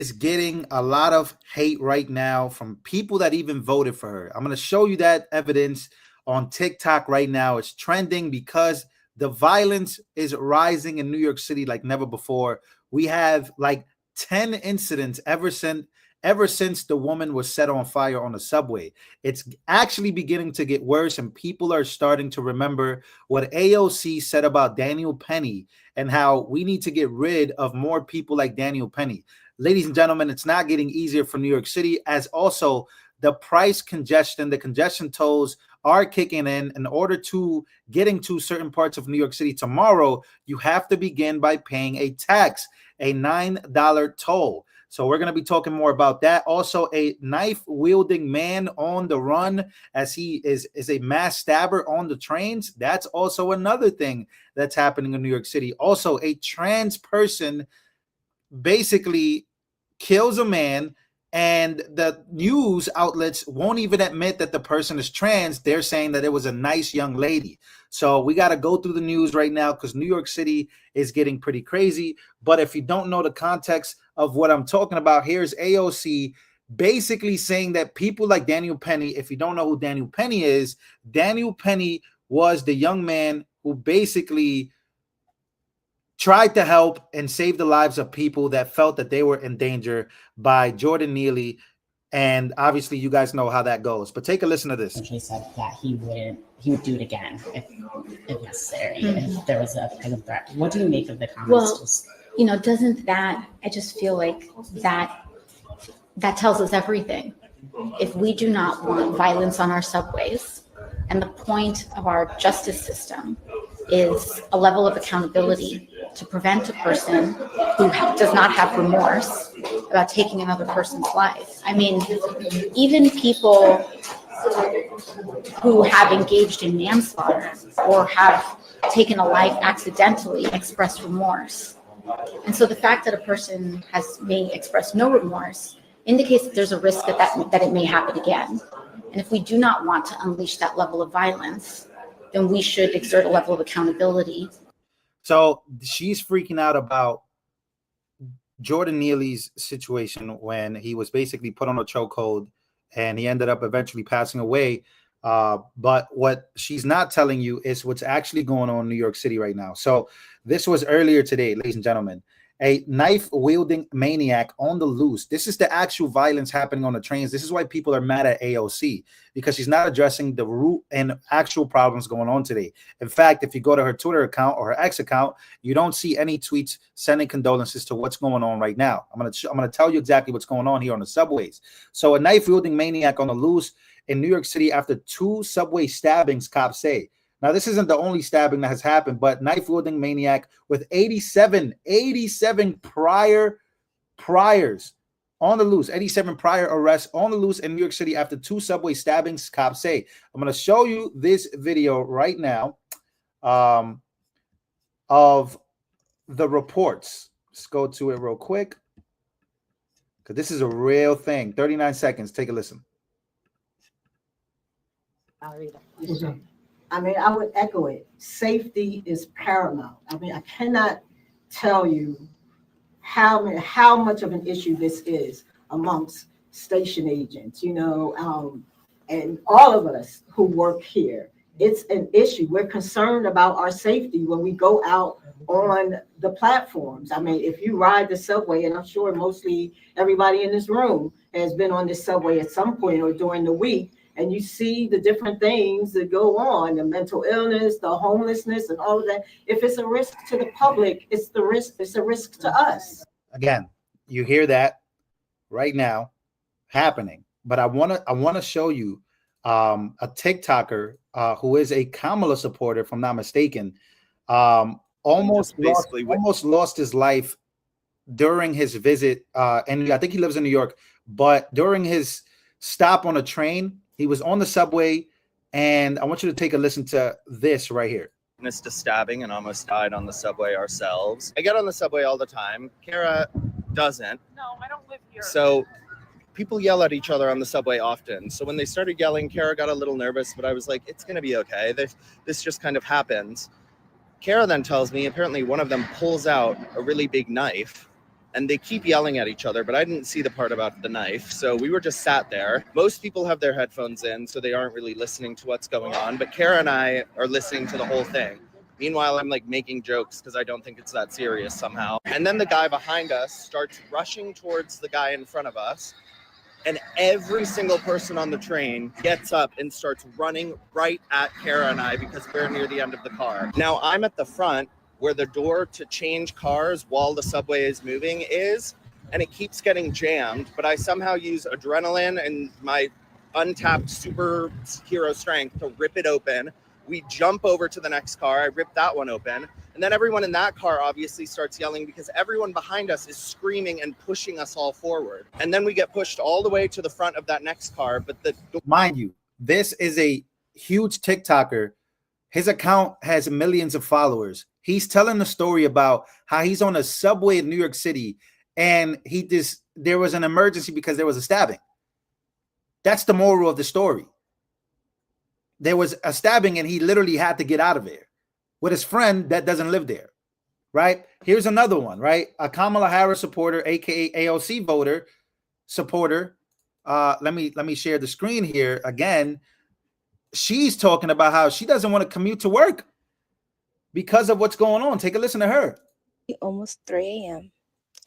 is getting a lot of hate right now from people that even voted for her. I'm going to show you that evidence on TikTok right now. It's trending because the violence is rising in New York City like never before. We have like 10 incidents ever since the woman was set on fire on the subway. It's actually beginning to get worse, and people are starting to remember what AOC said about Daniel Penny and how we need to get rid of more people like Daniel Penny. Ladies and gentlemen, it's not getting easier for New York City, as also the the congestion tolls are kicking in order to getting to certain parts of New York City tomorrow. You have to begin by paying a tax, a $9 toll. So we're going to be talking more about that. Also, a knife-wielding man on the run as he is a mass stabber on the trains. That's also another thing that's happening in New York City. Also, a trans person basically kills a man, and the news outlets won't even admit that the person is trans. They're saying that it was a nice young lady. So we got to go through the news right now because New York City is getting pretty crazy. But if you don't know the context of what I'm talking about, here's AOC basically saying that people like Daniel Penny, if you don't know who Daniel Penny is, Daniel Penny was the young man who basically tried to help and save the lives of people that felt that they were in danger by Jordan Neely. And obviously you guys know how that goes, but take a listen to this. He said that he would do it again if necessary, if there was a kind of threat. What do you make of the comments? Well, doesn't that, I just feel like that tells us everything. If we do not want violence on our subways, and the point of our justice system is a level of accountability to prevent a person who does not have remorse about taking another person's life. I mean, even people who have engaged in manslaughter or have taken a life accidentally express remorse. And so the fact that a person may express no remorse indicates that there's a risk that it may happen again. And if we do not want to unleash that level of violence, then we should exert a level of accountability. So she's freaking out about Jordan Neely's situation when he was basically put on a chokehold and he ended up eventually passing away. But what she's not telling you is what's actually going on in New York City right now. So this was earlier today, ladies and gentlemen. A knife-wielding maniac on the loose. This is the actual violence happening on the trains. This is why people are mad at AOC, because she's not addressing the root and actual problems going on today. In fact, if you go to her Twitter account or her X account, you don't see any tweets sending condolences to what's going on right now. I'm gonna tell you exactly what's going on here on the subways. So a knife-wielding maniac on the loose in New York City after 2 subway stabbings, cops say. Now, this isn't the only stabbing that has happened, but knife-wielding maniac with 87 priors on the loose, 87 prior arrests on the loose in New York City after 2 subway stabbings, cops say. I'm going to show you this video right now of the reports. Let's go to it real quick because this is a real thing. 39 seconds. Take a listen. I'll read it. I mean, I would echo it. Safety is paramount. I mean, I cannot tell you how much of an issue this is amongst station agents, and all of us who work here. It's an issue. We're concerned about our safety when we go out on the platforms. I mean, if you ride the subway, and I'm sure mostly everybody in this room has been on the subway at some point or during the week, and you see the different things that go on, the mental illness, the homelessness, and all of that. If it's a risk to the public, it's a risk to us. Again, you hear that right now happening. But I wanna show you a TikToker who is a Kamala supporter, if I'm not mistaken, almost lost his life during his visit. And I think he lives in New York, but during his stop on a train, he was on the subway, and I want you to take a listen to this right here. Witnessed a stabbing and almost died on the subway ourselves. I get on the subway all the time. Kara doesn't. No, I don't live here. So people yell at each other on the subway often. So when they started yelling, Kara got a little nervous, but I was like, it's going to be okay. This just kind of happens. Kara then tells me apparently one of them pulls out a really big knife and they keep yelling at each other, but I didn't see the part about the knife. So we were just sat there. Most people have their headphones in, so they aren't really listening to what's going on. But Kara and I are listening to the whole thing. Meanwhile, I'm like making jokes because I don't think it's that serious somehow. And then the guy behind us starts rushing towards the guy in front of us. And every single person on the train gets up and starts running right at Kara and I because we're near the end of the car. Now I'm at the front where the door to change cars while the subway is moving is, and it keeps getting jammed, but I somehow use adrenaline and my untapped superhero strength to rip it open. We jump over to the next car, I rip that one open, and then everyone in that car obviously starts yelling because everyone behind us is screaming and pushing us all forward. And then we get pushed all the way to the front of that next car, but mind you, this is a huge TikToker. His account has millions of followers. He's telling the story about how he's on a subway in New York City and there was an emergency because there was a stabbing. That's the moral of the story. There was a stabbing and he literally had to get out of there with his friend that doesn't live there, right? Here's another one, right? A Kamala Harris supporter, aka AOC voter supporter. Let me share the screen here again. She's talking about how she doesn't want to commute to work because of what's going on. Take a listen to her. Almost 3 a.m.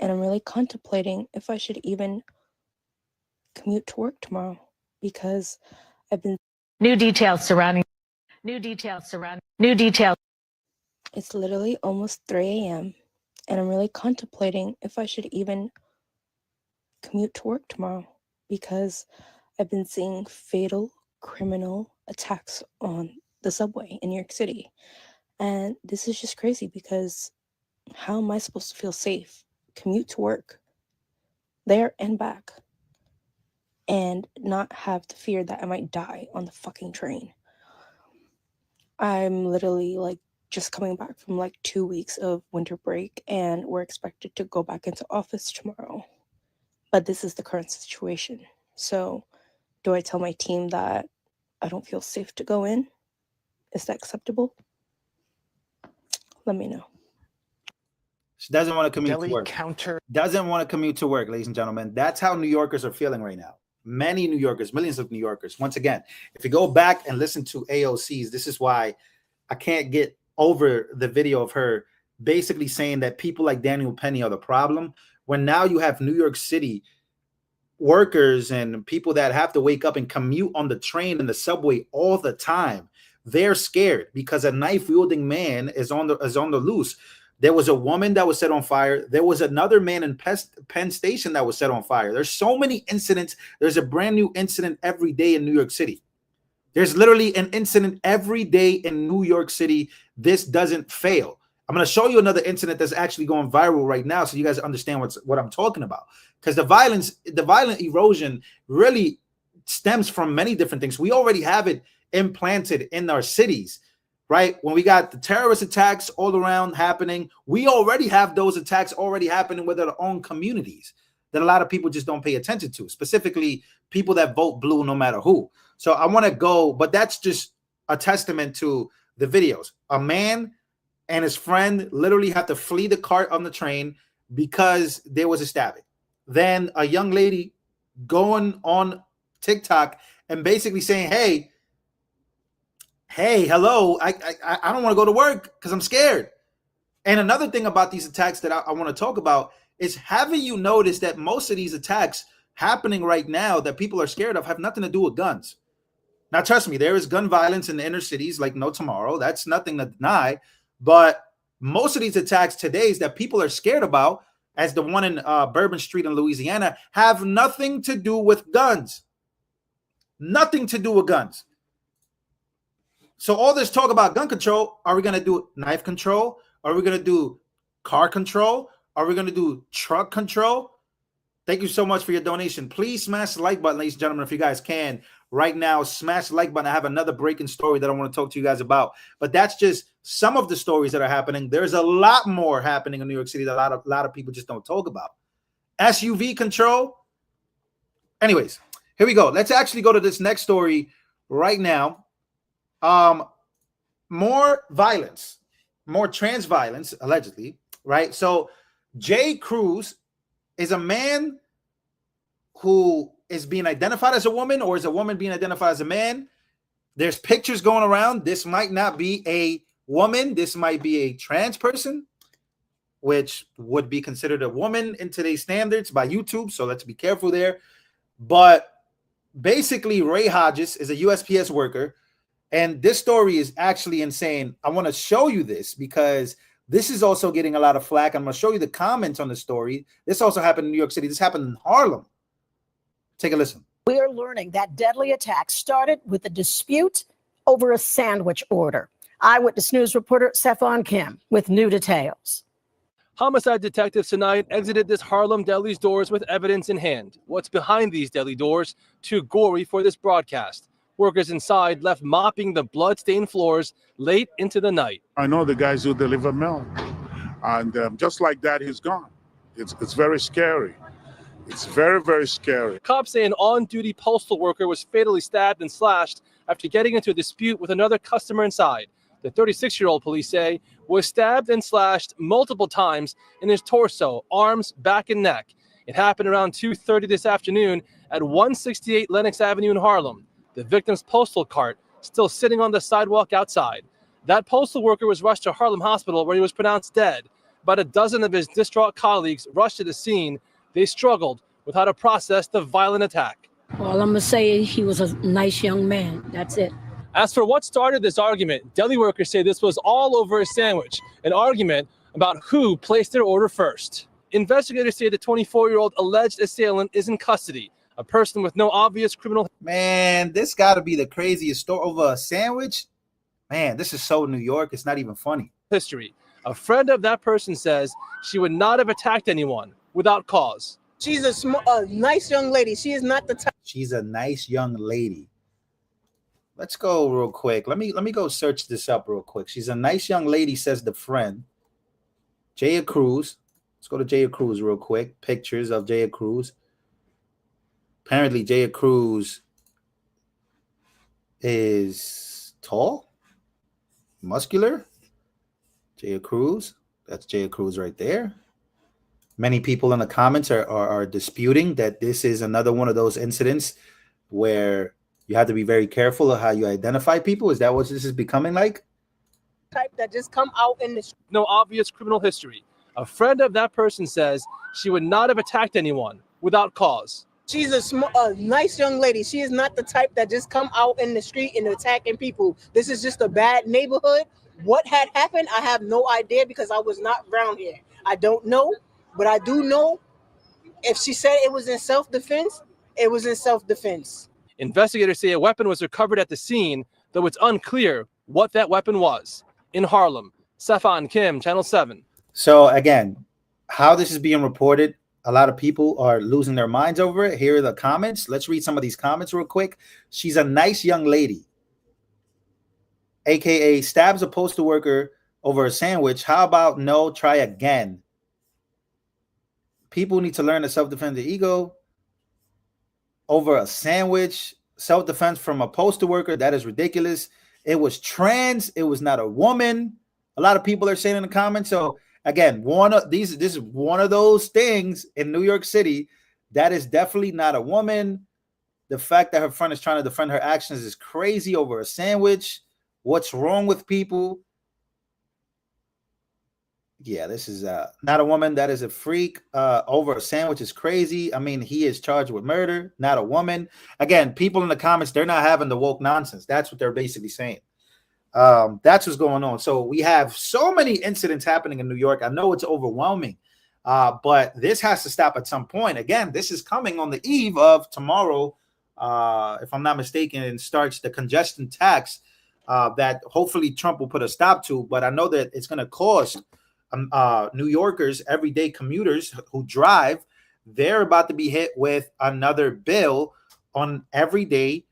and I'm really contemplating if I should even commute to work tomorrow because I've been New details surrounding. It's literally almost 3 a.m. and I'm really contemplating if I should even commute to work tomorrow because I've been seeing fatal criminal attacks on the subway in New York City. And this is just crazy because how am I supposed to feel safe? Commute to work there and back and not have the fear that I might die on the fucking train. I'm literally like just coming back from like 2 weeks of winter break and we're expected to go back into office tomorrow. But this is the current situation. So do I tell my team that I don't feel safe to go in? Is that acceptable? Let me know. She doesn't want to commute Deli to work. counter. Doesn't want to commute to work, ladies and gentlemen. That's how New Yorkers are feeling right now. Many New Yorkers, millions of New Yorkers. Once again, if you go back and listen to AOC's, this is why I can't get over the video of her basically saying that people like Daniel Penny are the problem. When now you have New York City workers and people that have to wake up and commute on the train and the subway all the time. They're scared because a knife-wielding man is on the loose. There was a woman that was set on fire. There was another man in Penn Station that was set on fire. There's so many incidents. There's a brand new incident every day in New York City. There's literally an incident every day in New York City. This doesn't fail. I'm going to show you another incident that's actually going viral right now so you guys understand what I'm talking about. Because the violent erosion really stems from many different things. We already have it implanted in our cities, right? When we got the terrorist attacks all around happening, we already have those attacks already happening with our own communities that a lot of people just don't pay attention to, specifically people that vote blue no matter who. So I want to go, but that's just a testament to the videos. A man and his friend literally had to flee the cart on the train because there was a stabbing. Then a young lady going on TikTok and basically saying, hey, hello, I don't want to go to work because I'm scared. And another thing about these attacks that I want to talk about is, haven't you noticed that most of these attacks happening right now that people are scared of have nothing to do with guns? Now, trust me, there is gun violence in the inner cities like no tomorrow. That's nothing to deny. But most of these attacks today that people are scared about, as the one in Bourbon Street in Louisiana, have nothing to do with guns. Nothing to do with guns. So all this talk about gun control, are we going to do knife control? Are we going to do car control? Are we going to do truck control? Thank you so much for your donation. Please smash the like button, ladies and gentlemen, if you guys can. Right now, smash the like button. I have another breaking story that I want to talk to you guys about. But that's just some of the stories that are happening. There's a lot more happening in New York City that a lot of people just don't talk about. SUV control. Anyways, here we go. Let's actually go to this next story right now. More violence, more trans violence, allegedly, right? So Jay Cruz is a man who is being identified as a woman, or is a woman being identified as a man? There's pictures going around. This might not be a woman. This might be a trans person, which would be considered a woman in today's standards by YouTube. So let's be careful there. But basically, Ray Hodges is a USPS worker. And this story is actually insane. I want to show you this because this is also getting a lot of flack. I'm going to show you the comments on the story. This also happened in New York City. This happened in Harlem. Take a listen. We are learning that deadly attack started with a dispute over a sandwich order. Eyewitness News reporter Stefan Kim with new details. Homicide detectives tonight exited this Harlem deli's doors with evidence in hand. What's behind these deli doors? Too gory for this broadcast. Workers inside left mopping the blood-stained floors late into the night. I know the guys who deliver milk, and just like that, he's gone. It's very scary. It's very, very scary. Cops say an on-duty postal worker was fatally stabbed and slashed after getting into a dispute with another customer inside. The 36-year-old, police say, was stabbed and slashed multiple times in his torso, arms, back, and neck. It happened around 2:30 this afternoon at 168 Lenox Avenue in Harlem. The victim's postal cart still sitting on the sidewalk outside. That postal worker was rushed to Harlem Hospital where he was pronounced dead. About a dozen of his distraught colleagues rushed to the scene. They struggled with how to process the violent attack. All I'm going to say is he was a nice young man. That's it. As for what started this argument, deli workers say this was all over a sandwich, an argument about who placed their order first. Investigators say the 24-year-old alleged assailant is in custody, a person with no obvious criminal. Man, this got to be the craziest story over a sandwich. Man, this is so New York. It's not even funny. History. A friend of that person says she would not have attacked anyone without cause. She's a nice young lady. She is not the type. She's a nice young lady. Let's go real quick. Let me go search this up real quick. She's a nice young lady, says the friend. Jaya Cruz. Let's go to Jaya Cruz real quick. Pictures of Jaya Cruz. Apparently, Jaya Cruz is tall, muscular. Jaya Cruz. That's Jaya Cruz right there. Many people in the comments are disputing that this is another one of those incidents where you have to be very careful of how you identify people. Is that what this is becoming like? Type that just come out in the. No obvious criminal history. A friend of that person says she would not have attacked anyone without cause. She's a nice young lady. She is not the type that just come out in the street and attacking people. This is just a bad neighborhood. What had happened, I have no idea because I was not around here. I don't know. But I do know if she said it was in self-defense, it was in self-defense. Investigators say a weapon was recovered at the scene, though it's unclear what that weapon was. In Harlem, Stefan Kim, Channel 7. So again, how this is being reported, a lot of people are losing their minds over it. Here are the comments. Let's read some of these comments real quick. She's a nice young lady, AKA stabs a postal worker over a sandwich. How about no, try again? People need to learn to self-defend their ego over a sandwich. Self-defense from a postal worker. That is ridiculous. It was trans. It was not a woman. A lot of people are saying in the comments. So again, this is one of those things in New York City that is definitely not a woman. The fact that her friend is trying to defend her actions is crazy over a sandwich. What's wrong with people? Yeah, this is not a woman. That is a freak. Over a sandwich is crazy. I mean, he is charged with murder, not a woman. Again, people in the comments, they're not having the woke nonsense. That's what they're basically saying. That's what's going on. So we have so many incidents happening in New York. I know it's overwhelming, but this has to stop at some point. Again, this is coming on the eve of tomorrow, if I'm not mistaken, starts the congestion tax that hopefully Trump will put a stop to. But I know that it's going to cost New Yorkers, everyday commuters who drive, they're about to be hit with another bill on everyday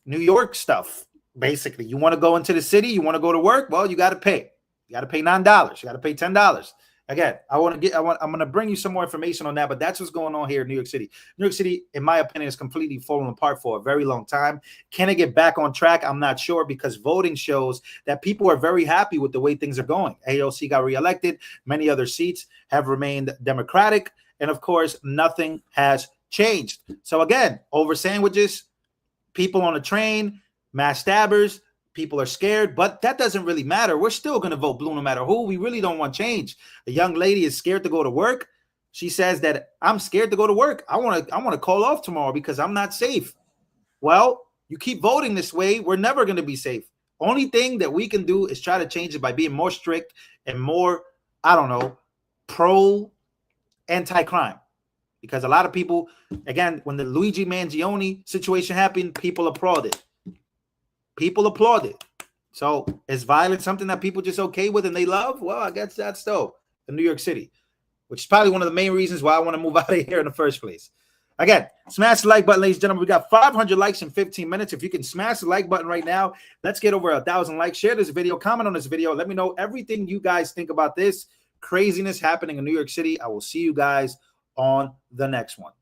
New York stuff. Basically, you want to go into the city, you want to go to work, well, you got to pay. You got to pay $9. You got to pay $10. Again, I'm going to bring you some more information on that, but that's what's going on here in New York City. New York City, in my opinion, is completely fallen apart for a very long time. Can it get back on track? I'm not sure, because voting shows that people are very happy with the way things are going. AOC got reelected. Many other seats have remained Democratic. And of course, nothing has changed. So again, over sandwiches, people on the train, mass stabbers, people are scared, but that doesn't really matter. We're still going to vote blue no matter who. We really don't want change. A young lady is scared to go to work. She says that I'm scared to go to work. I want to call off tomorrow because I'm not safe. Well, you keep voting this way, we're never going to be safe. Only thing that we can do is try to change it by being more strict and more, I don't know, pro anti-crime. Because a lot of people, again, when the Luigi Mangione situation happened, people applauded. People applauded. So is violence something that people just okay with and they love? Well, I guess that's so in New York City, which is probably one of the main reasons why I want to move out of here in the first place. Again, smash the like button, ladies and gentlemen. We got 500 likes in 15 minutes. If you can smash the like button right now, let's get over 1,000 likes. Share this video, comment on this video. Let me know everything you guys think about this craziness happening in New York City. I will see you guys on the next one.